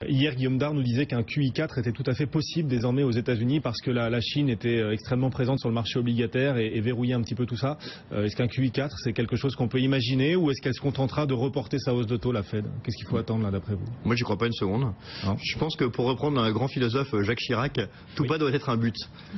Hier, Guillaume Dard nous disait qu'un QI4 était tout à fait possible désormais aux États-Unis parce que la Chine était extrêmement présente sur le marché obligataire et verrouillait un petit peu tout ça. Est-ce qu'un QI4, c'est quelque chose qu'on peut imaginer ou est-ce qu'elle se contentera de reporter sa hausse de taux, la Fed? Qu'est-ce qu'il faut attendre là d'après vous? Moi, j'y crois pas une seconde. Non. Je pense que pour reprendre un grand philosophe, Jacques Chirac, tout pas doit être un but.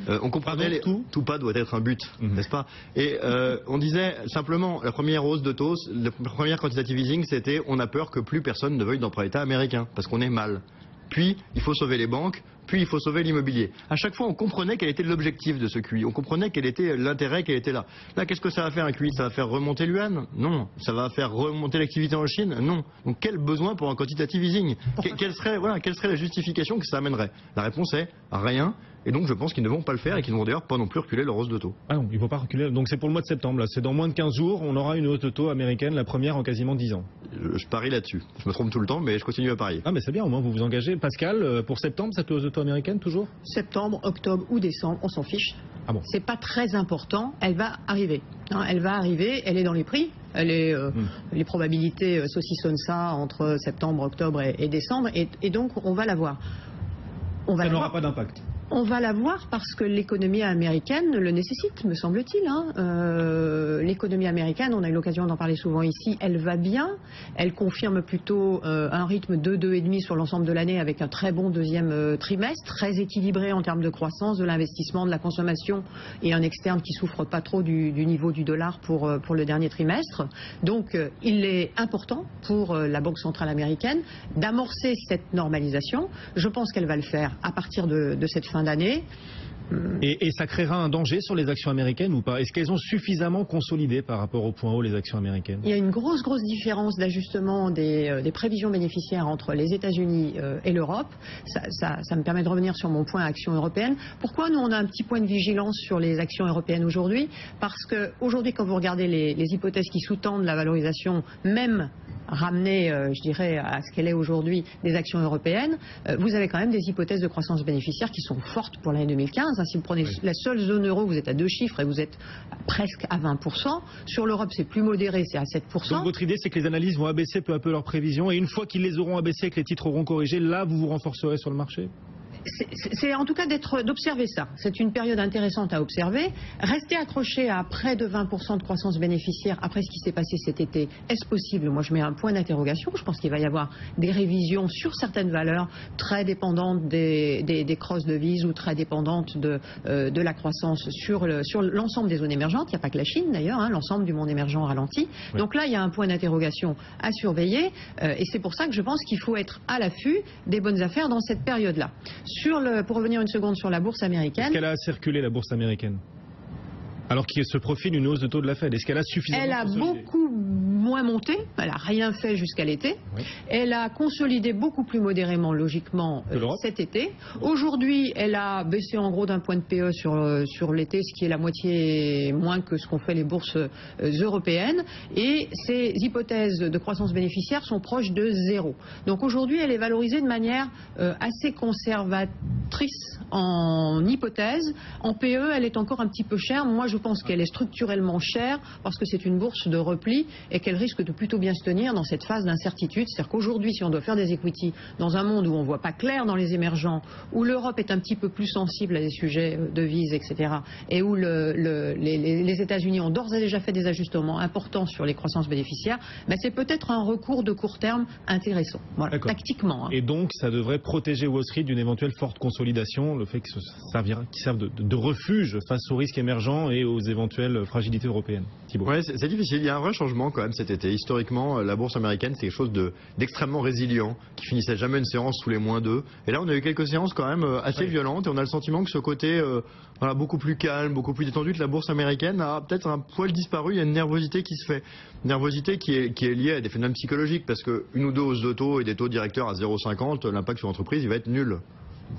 On comprenait tout pas doit être un but, n'est-ce pas? Et on disait simplement la première hausse de taux, la première quantitative easing, c'était on a peur que plus personne ne veuille d'emprunt État américain parce qu'on est mal. Puis, il faut sauver les banques, puis il faut sauver l'immobilier. À chaque fois, on comprenait quel était l'objectif de ce QI, on comprenait quel était l'intérêt qui était là. Là, qu'est-ce que ça va faire un QI? Ça va faire remonter l'UAN? Non. Ça va faire remonter l'activité en Chine? Non. Donc, quel besoin pour un quantitative easing? Quelle serait la justification que ça amènerait? La réponse est rien. Et donc je pense qu'ils ne vont pas le faire et qu'ils ne vont d'ailleurs pas non plus reculer leur hausse de taux. Ah non, ils ne vont pas reculer. Donc c'est pour le mois de septembre, là. C'est dans moins de 15 jours, on aura une hausse de taux américaine, la première en quasiment 10 ans. Je parie là-dessus. Je me trompe tout le temps, mais je continue à parier. Ah mais c'est bien, au moins vous vous engagez. Pascal, pour septembre, cette hausse de taux américaine toujours? Septembre, octobre ou décembre, on s'en fiche. Ah bon. C'est pas très important, elle va arriver. Elle va arriver, elle est dans les prix. Les probabilités saucissonnent ça entre septembre, octobre et décembre. Et donc on va la voir. Ça n'aura pas d'impact. On va la voir parce que l'économie américaine le nécessite, me semble-t-il. L'économie américaine, on a eu l'occasion d'en parler souvent ici, elle va bien. Elle confirme plutôt un rythme de 2,5 sur l'ensemble de l'année avec un très bon deuxième trimestre, très équilibré en termes de croissance, de l'investissement, de la consommation et un externe qui souffre pas trop du niveau du dollar pour le dernier trimestre. Donc il est important pour la Banque centrale américaine d'amorcer cette normalisation. Je pense qu'elle va le faire à partir de cette fin d'année. Et ça créera un danger sur les actions américaines ou pas? Est-ce qu'elles ont suffisamment consolidé par rapport au point haut les actions américaines? Il y a une grosse différence d'ajustement des prévisions bénéficiaires entre les États-Unis et l'Europe. Ça me permet de revenir sur mon point actions européennes. Pourquoi nous on a un petit point de vigilance sur les actions européennes aujourd'hui? Parce que aujourd'hui, quand vous regardez les hypothèses qui sous-tendent la valorisation, même ramener, je dirais, à ce qu'elle est aujourd'hui des actions européennes, vous avez quand même des hypothèses de croissance bénéficiaire qui sont fortes pour l'année 2015. Si vous prenez la seule zone euro, vous êtes à 2 chiffres et vous êtes presque à 20%. Sur l'Europe, c'est plus modéré, c'est à 7%. Donc votre idée, c'est que les analystes vont abaisser peu à peu leurs prévisions et une fois qu'ils les auront abaissées et que les titres auront corrigé, là, vous vous renforcerez sur le marché? C'est en tout cas d'observer ça. C'est une période intéressante à observer. Rester accroché à près de 20% de croissance bénéficiaire après ce qui s'est passé cet été, est-ce possible? Moi, je mets un point d'interrogation. Je pense qu'il va y avoir des révisions sur certaines valeurs très dépendantes des crosses devises ou très dépendantes de la croissance sur l'ensemble des zones émergentes. Il n'y a pas que la Chine d'ailleurs, l'ensemble du monde émergent ralentit. Oui. Donc là, il y a un point d'interrogation à surveiller et c'est pour ça que je pense qu'il faut être à l'affût des bonnes affaires dans cette période-là. Pour revenir une seconde sur la bourse américaine. Est-ce qu'elle a circulé la bourse américaine? Alors qu'il se profile une hausse de taux de la Fed, est-ce qu'elle a suffisamment Elle a beaucoup moins monté, elle n'a rien fait jusqu'à l'été. Oui. Elle a consolidé beaucoup plus modérément, logiquement, cet été. Aujourd'hui, elle a baissé en gros d'un point de PE sur l'été, ce qui est la moitié moins que ce qu'ont fait les bourses européennes. Et ces hypothèses de croissance bénéficiaire sont proches de 0. Donc aujourd'hui, elle est valorisée de manière assez conservatrice en hypothèse. En PE, elle est encore un petit peu chère. Moi, je pense qu'elle est structurellement chère parce que c'est une bourse de repli et qu'elle risque de plutôt bien se tenir dans cette phase d'incertitude. C'est-à-dire qu'aujourd'hui, si on doit faire des equity dans un monde où on ne voit pas clair dans les émergents, où l'Europe est un petit peu plus sensible à des sujets devises, etc., et où les États-Unis ont d'ores et déjà fait des ajustements importants sur les croissances bénéficiaires, ben c'est peut-être un recours de court terme intéressant, voilà, tactiquement. Et donc, ça devrait protéger Wall Street d'une éventuelle forte consolidation, le fait qu'il serve de refuge face aux risques émergents et aux éventuelles fragilités européennes. Ouais, c'est difficile. Il y a un vrai changement quand même cet été. Historiquement, la bourse américaine, c'est quelque chose d'extrêmement résilient, qui finissait jamais une séance sous les -2. Et là, on a eu quelques séances quand même assez violentes et on a le sentiment que ce côté beaucoup plus calme, beaucoup plus détendu de la bourse américaine a peut-être un poil disparu. Il y a une nervosité qui se fait. Une nervosité qui est liée à des phénomènes psychologiques parce que une ou deux hausses de taux et des taux directeurs à 0,50, l'impact sur l'entreprise, il va être nul.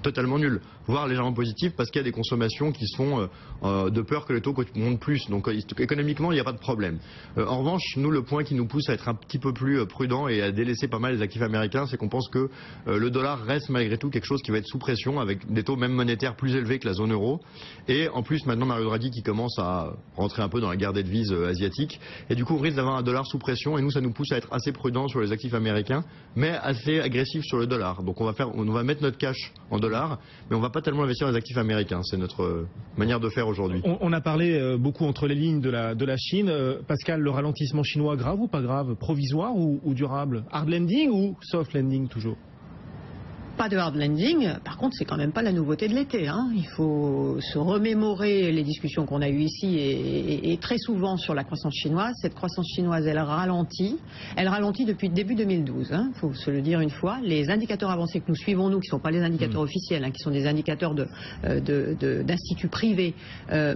totalement nul, voire légèrement positif, parce qu'il y a des consommations qui se font de peur que les taux montent plus. Donc économiquement, il n'y a pas de problème. En revanche, nous, le point qui nous pousse à être un petit peu plus prudent et à délaisser pas mal les actifs américains, c'est qu'on pense que le dollar reste malgré tout quelque chose qui va être sous pression, avec des taux même monétaires plus élevés que la zone euro. Et en plus, maintenant, Mario Draghi qui commence à rentrer un peu dans la guerre des devises asiatique. Et du coup, on risque d'avoir un dollar sous pression. Et nous, ça nous pousse à être assez prudent sur les actifs américains, mais assez agressif sur le dollar. Donc on va mettre notre cash en dollars, mais on ne va pas tellement investir dans les actifs américains. C'est notre manière de faire aujourd'hui. On a parlé beaucoup entre les lignes de la Chine. Pascal, le ralentissement chinois, grave ou pas grave? Provisoire ou durable? Hard landing ou soft landing toujours? Pas de hard landing, par contre c'est quand même pas la nouveauté de l'été. Il faut se remémorer les discussions qu'on a eues ici et très souvent sur la croissance chinoise. Cette croissance chinoise, elle ralentit depuis le début 2012. Il faut se le dire une fois. Les indicateurs avancés que nous suivons, nous, qui ne sont pas les indicateurs officiels, qui sont des indicateurs d'instituts privés,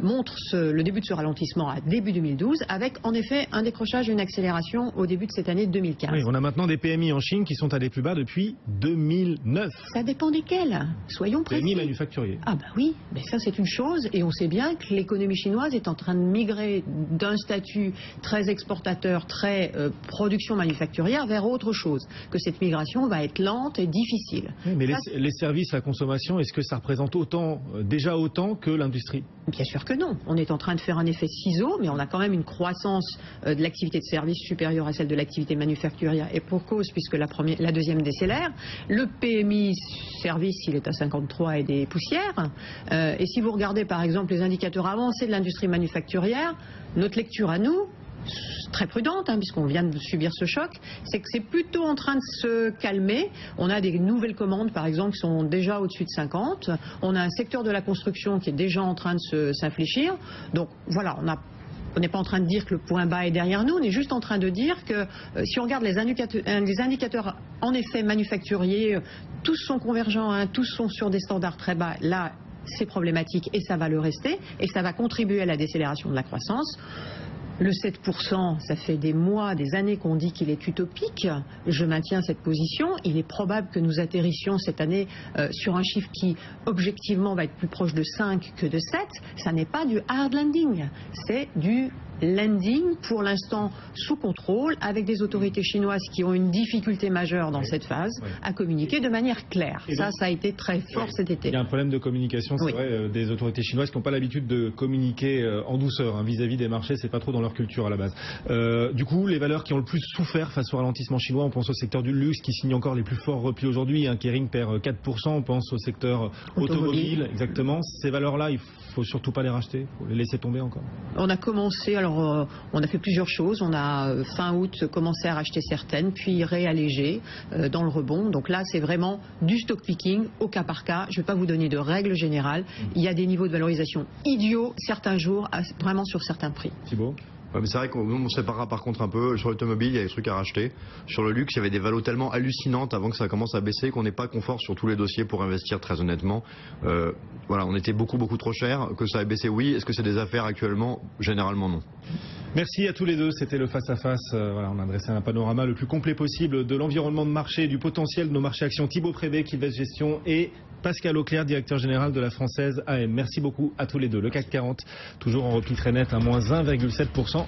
montrent le début de ce ralentissement à début 2012, avec en effet un décrochage et une accélération au début de cette année 2015. Oui, on a maintenant des PMI en Chine qui sont à des plus bas depuis 2009. Ça dépend desquels, soyons précis. PMI manufacturier. Ah bah oui, mais ça c'est une chose, et on sait bien que l'économie chinoise est en train de migrer d'un statut très exportateur, très production manufacturière vers autre chose, que cette migration va être lente et difficile. Oui, mais les services à consommation, est-ce que ça représente déjà autant que l'industrie? Bien sûr que non. On est en train de faire un effet ciseau, mais on a quand même une croissance de l'activité de service supérieure à celle de l'activité manufacturière, et pour cause, puisque la deuxième décélère. Le PMI service, il est à 53 et des poussières. Et si vous regardez par exemple les indicateurs avancés de l'industrie manufacturière, notre lecture à nous, très prudente, puisqu'on vient de subir ce choc, c'est que c'est plutôt en train de se calmer. On a des nouvelles commandes, par exemple, qui sont déjà au-dessus de 50. On a un secteur de la construction qui est déjà en train de s'infléchir. Donc voilà, on n'est pas en train de dire que le point bas est derrière nous, on est juste en train de dire que si on regarde les indicateurs en effet manufacturiers, tous sont convergents, tous sont sur des standards très bas. Là, c'est problématique et ça va le rester et ça va contribuer à la décélération de la croissance. Le 7%, ça fait des mois, des années qu'on dit qu'il est utopique. Je maintiens cette position. Il est probable que nous atterrissions cette année sur un chiffre qui, objectivement, va être plus proche de 5 que de 7. Ça n'est pas du hard landing, c'est du landing, pour l'instant sous contrôle, avec des autorités chinoises qui ont une difficulté majeure dans cette phase à communiquer de manière claire. Et ça a été très fort cet été. Il y a un problème de communication, c'est vrai, des autorités chinoises qui n'ont pas l'habitude de communiquer en douceur vis-à-vis des marchés, c'est pas trop dans leur culture à la base. Du coup, les valeurs qui ont le plus souffert face au ralentissement chinois, on pense au secteur du luxe qui signe encore les plus forts replis aujourd'hui. Kering perd 4%, on pense au secteur automobile, exactement. Ces valeurs-là, il faut surtout pas les racheter, il faut les laisser tomber encore. On a commencé, on a fait plusieurs choses. On a fin août commencé à racheter certaines, puis réalléger dans le rebond. Donc là, c'est vraiment du stock picking au cas par cas. Je ne vais pas vous donner de règles générales. Il y a des niveaux de valorisation idiots certains jours, vraiment sur certains prix. Thibault ? Ouais, mais c'est vrai qu'on séparera par contre un peu. Sur l'automobile, il y a des trucs à racheter. Sur le luxe, il y avait des valos tellement hallucinantes avant que ça commence à baisser qu'on n'est pas confort sur tous les dossiers pour investir, très honnêtement. Voilà, on était beaucoup trop cher. Que ça a baissé, oui. Est-ce que c'est des affaires actuellement? Généralement, non. Merci à tous les deux. C'était le face-à-face. On a dressé un panorama le plus complet possible de l'environnement de marché, du potentiel de nos marchés actions. Thibault Prévet, Quilvest Gestion, et Pascal Auclair, directeur général de la Française AM. Merci beaucoup à tous les deux. Le CAC 40, toujours en repli très net, à moins 1,7%.